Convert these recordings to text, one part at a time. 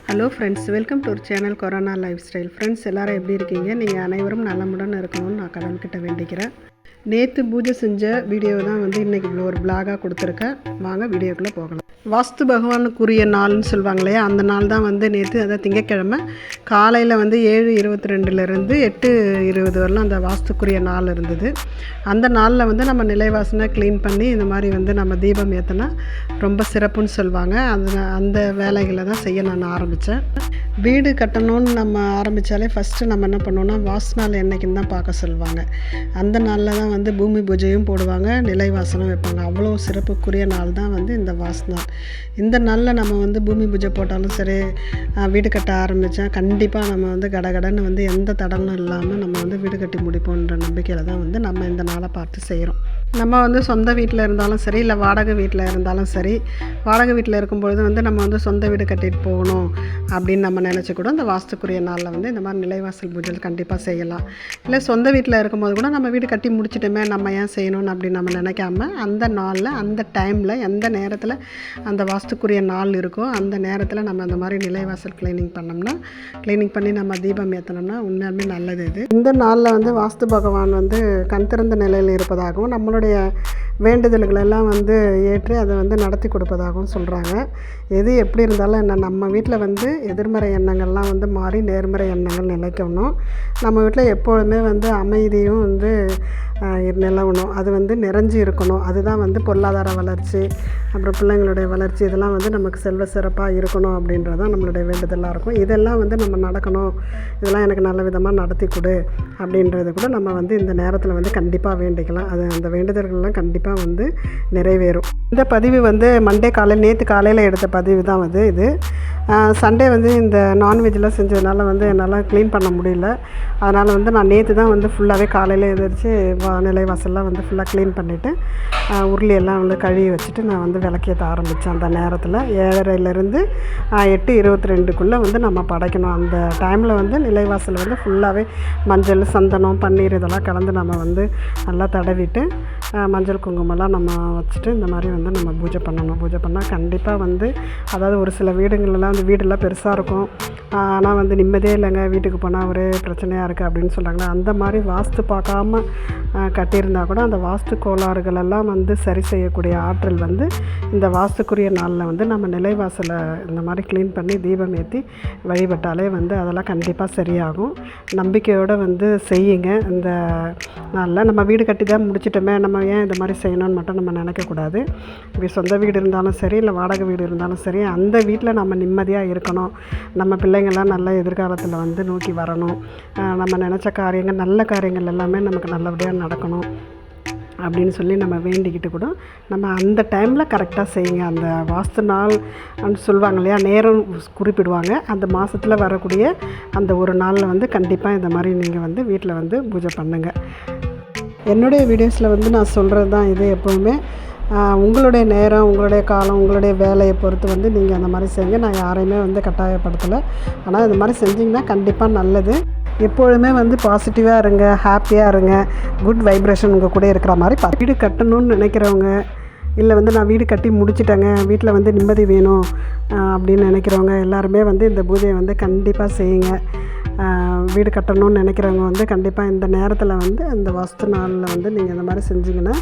Hello friends, welcome to ஒரு channel corona life style. Friends எல்லோரும் எப்படி இருக்கீங்க? நீங்கள் அனைவரும் நலமுடன் இருக்கணும்னு நான் கடவுள்கிட்ட வேண்டிக்கிறேன். நேற்று பூஜை செஞ்ச வீடியோ தான் இன்றைக்கி ஒரு பிளாகாக கொடுத்துருக்கேன். வாங்க வீடியோக்குள்ளே போகலாம். வாஸ்து பகவானுக்குரிய நாள்னு சொல்லுவாங்க இல்லையா, அந்த நாள் தான் நேற்று, அதாவது திங்கட்கிழமை காலையில் 7:22 8:20 வரலாம் அந்த வாஸ்துக்குரிய நாள் இருந்தது. அந்த நாளில் நம்ம நிலைவாசனை க்ளீன் பண்ணி இந்த மாதிரி நம்ம தீபம் ஏற்றினா ரொம்ப சிறப்புன்னு சொல்லுவாங்க. அந்த வேலைகளை தான் செய்ய நான் ஆரம்பித்தேன். வீடு கட்டணும்னு நம்ம ஆரம்பித்தாலே ஃபஸ்ட்டு நம்ம என்ன பண்ணோன்னா வாஸ்து நாள் என்றைக்குன்னு தான் பார்க்க சொல்லுவாங்க. அந்த நாளில் தான் பூமி பூஜையும் போடுவாங்க, நிலைவாசனம் வைப்பாங்க. அவ்வளோ சிறப்புக்குரிய நாள் தான் இந்த வாஸ்து நாள். இந்த நாளில் நம்ம பூமி பூஜை போட்டாலும் சரி, வீடு கட்ட ஆரம்பித்தா கண்டிப்பாக நம்ம கடகடன்னு எந்த தடங்களும் இல்லாமல் நம்ம வீடு கட்டி முடிப்போன்ற நம்பிக்கையில் தான் நம்ம இந்த நாளை பார்த்து செய்கிறோம். நம்ம சொந்த வீட்டில் இருந்தாலும் சரி, இல்லை வாடகை வீட்டில் இருந்தாலும் சரி, வாடகை வீட்டில் இருக்கும்பொழுது நம்ம சொந்த வீடு கட்டிட்டு போகணும் அப்படின்னு நம்ம நினச்சி கூட இந்த வாஸ்துக்குரிய நாளில் இந்த மாதிரி நிலைவாசல் பூஜை கண்டிப்பாக செய்யலாம். இல்லை சொந்த வீட்டில் இருக்கும்போது கூட நம்ம வீடு கட்டி முடிச்சிட்டோமே, நம்ம ஏன் செய்யணும்னு அப்படின்னு நம்ம நினைக்காம அந்த நாளில், அந்த டைமில், எந்த நேரத்தில் அந்த வாஸ்துக்குரிய நாள் இருக்கோ அந்த நேரத்தில் நம்ம அந்த மாதிரி நிலைவாசல் க்ளீனிங் பண்ணி நம்ம தீபம் ஏற்றினோம்னா உண்மையாலுமே நல்லது. இது இந்த நாளில் வாஸ்து பகவான் கண் திறந்த நிலையில் இருப்பதாகவும் நம்மளுடைய வேண்டுதல்களெல்லாம் ஏற்று அதை நடத்தி கொடுப்பதாகவும் சொல்கிறாங்க. எது எப்படி இருந்தாலும் என்ன, நம்ம வீட்டில் எதிர்மறை எண்ணங்கள்லாம் மாறி நேர்மறை எண்ணங்கள் நிலைக்கணும். நம்ம வீட்டில் எப்பொழுதுமே அமைதியும் நிலவணும். அது நிறைஞ்சு இருக்கணும். அதுதான் பொருளாதார வளர்ச்சி, அப்புறம் பிள்ளைங்களுடைய வளர்ச்சி, இதெல்லாம் நமக்கு செல்வ சிறப்பாக இருக்கணும் அப்படின்றது தான் நம்மளுடைய வேண்டுதலாக இருக்கும். இதெல்லாம் நம்ம நடக்கணும், இதெல்லாம் எனக்கு நல்ல விதமாக நடத்தி கொடு அப்படின்றது கூட நம்ம இந்த நேரத்தில் கண்டிப்பாக வேண்டிக்கலாம். அது அந்த வேண்டுதல்கள்லாம் கண்டிப்பாக நிறைவேறும். இந்த பதிவு மண்டே காலையில், நேற்று காலையில் எடுத்த பதிவு தான் இது. சண்டே இந்த நான்வெஜ்லாம் செஞ்சதுனால என்னால் க்ளீன் பண்ண முடியல. அதனால் நான் நேற்று தான் ஃபுல்லாகவே காலையில் எழுந்திரிச்சு நிலைவாசல்லாம் ஃபுல்லாக க்ளீன் பண்ணிவிட்டு உருளியெல்லாம் கழுவி வச்சுட்டு நான் விளக்கேற்ற ஆரம்பித்தேன். அந்த நேரத்தில் 7:30 8:22 நம்ம படைக்கணும். அந்த டைமில் நிலைவாசல் ஃபுல்லாகவே மஞ்சள், சந்தனம், பன்னீர் இதெல்லாம் கலந்து நம்ம நல்லா தடவிட்டு மஞ்சள் குங்குமம்லாம் நம்ம வச்சுட்டு இந்த மாதிரி நம்ம பூஜை பண்ணணும். பூஜை பண்ணால் கண்டிப்பாக அதாவது ஒரு சில வீடுங்களெல்லாம் வீடெல்லாம் பெருசாக இருக்கும், ஆனால் நிம்மதியே இல்லைங்க, வீட்டுக்கு போனால் ஒரே பிரச்சனையாக இருக்குது அப்படின்னு சொல்கிறாங்களே, அந்த மாதிரி வாஸ்து பார்க்காம கட்டியிருந்தால் கூட அந்த வாஸ்து கோளாறுகளெல்லாம் சரி செய்யக்கூடிய ஆற்றல் இந்த வாஸ்துக்குரிய நாளில் நம்ம நிலைவாசலை இந்த மாதிரி க்ளீன் பண்ணி தீபம் ஏற்றி வழிபட்டாலே அதெல்லாம் கண்டிப்பாக சரியாகும். நம்பிக்கையோடு செய்யுங்க. இந்த நாளில் நம்ம வீடு கட்டி தான் முடிச்சிட்டோமே, நம்ம ஏன் இந்த மாதிரி செய்யணும்னு மட்டும் நம்ம நினைக்கக்கூடாது. சொந்த வீடு இருந்தாலும் சரி, இல்லை வாடகை வீடு இருந்தாலும் சரி, அந்த வீட்டில் நம்ம நிம்மதியாக இருக்கணும். நம்ம பிள்ளைங்கள்லாம் நல்ல எதிர்காலத்தில் நோக்கி வரணும். நம்ம நினச்ச காரியங்கள், நல்ல காரியங்கள் எல்லாமே நமக்கு நல்லபடியாக நடக்கணும் அப்படின்னு சொல்லி நம்ம வேண்டிக்கிட்டு கூட நம்ம அந்த டைமில் கரெக்டாக செய்யுங்க. அந்த வாஸ்து நாள் சொல்லுவாங்க இல்லையா, நேரம் குறிப்பிடுவாங்க. அந்த மாதத்தில் வரக்கூடிய அந்த ஒரு நாளில் கண்டிப்பாக இந்த மாதிரி நீங்கள் வீட்டில் பூஜை பண்ணுங்கள். என்னுடைய வீடியோஸில் நான் சொல்கிறது தான் இது. எப்போவுமே உங்களுடைய நேரம், உங்களுடைய காலம், உங்களுடைய வேலையை பொறுத்து நீங்கள் அந்த மாதிரி செய்யுங்க. நான் யாரையுமே கட்டாயப்படுத்தலை. ஆனால் இந்த மாதிரி செஞ்சிங்கன்னா கண்டிப்பாக நல்லது. எப்பொழுதுமே பாசிட்டிவாக இருங்க, ஹாப்பியாக இருங்க, குட் வைப்ரேஷன் உங்கள் கூட இருக்கிற மாதிரி வீடு கட்டணும்னு நினைக்கிறவங்க, இல்லை நான் வீடு கட்டி முடிச்சிட்டேங்க, வீட்டில் நிம்மதி வேணும் அப்படின்னு நினைக்கிறவங்க எல்லாருமே இந்த பூஜையை கண்டிப்பாக செய்யுங்க. வீடு கட்டணும்னு நினைக்கிறவங்க கண்டிப்பாக இந்த நேரத்தில் இந்த வாஸ்து நாளில் நீங்கள் இந்த மாதிரி செஞ்சிங்கன்னா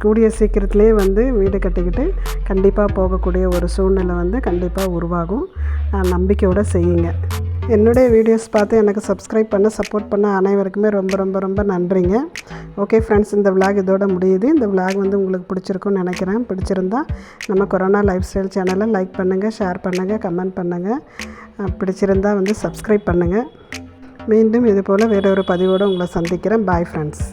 கூடிய சீக்கிரத்துலேயே வீடு கட்டிக்கிட்டு கண்டிப்பாக போகக்கூடிய ஒரு சூழ்நிலை கண்டிப்பாக உருவாகும். நம்பிக்கையோடு செய்யுங்க. என்னுடைய வீடியோஸ் பார்த்து எனக்கு சப்ஸ்கிரைப் பண்ண, சப்போர்ட் பண்ண அனைவருக்குமே ரொம்ப ரொம்ப ரொம்ப நன்றிங்க. ஓகே ஃப்ரெண்ட்ஸ், இந்த விளாக் இதோட முடியுது. இந்த விளாக் உங்களுக்கு பிடிச்சிருக்குன்னு நினைக்கிறேன். பிடிச்சிருந்தா நம்ம கொரோனா லைஃப் ஸ்டைல் சேனலை லைக் பண்ணுங்கள், ஷேர் பண்ணுங்கள், கமெண்ட் பண்ணுங்கள். பிடிச்சிருந்தா சப்ஸ்கிரைப் பண்ணுங்கள். மீண்டும் இதுபோல் வேறு ஒரு பதிவோடு உங்களை சந்திக்கிறேன். Bye friends.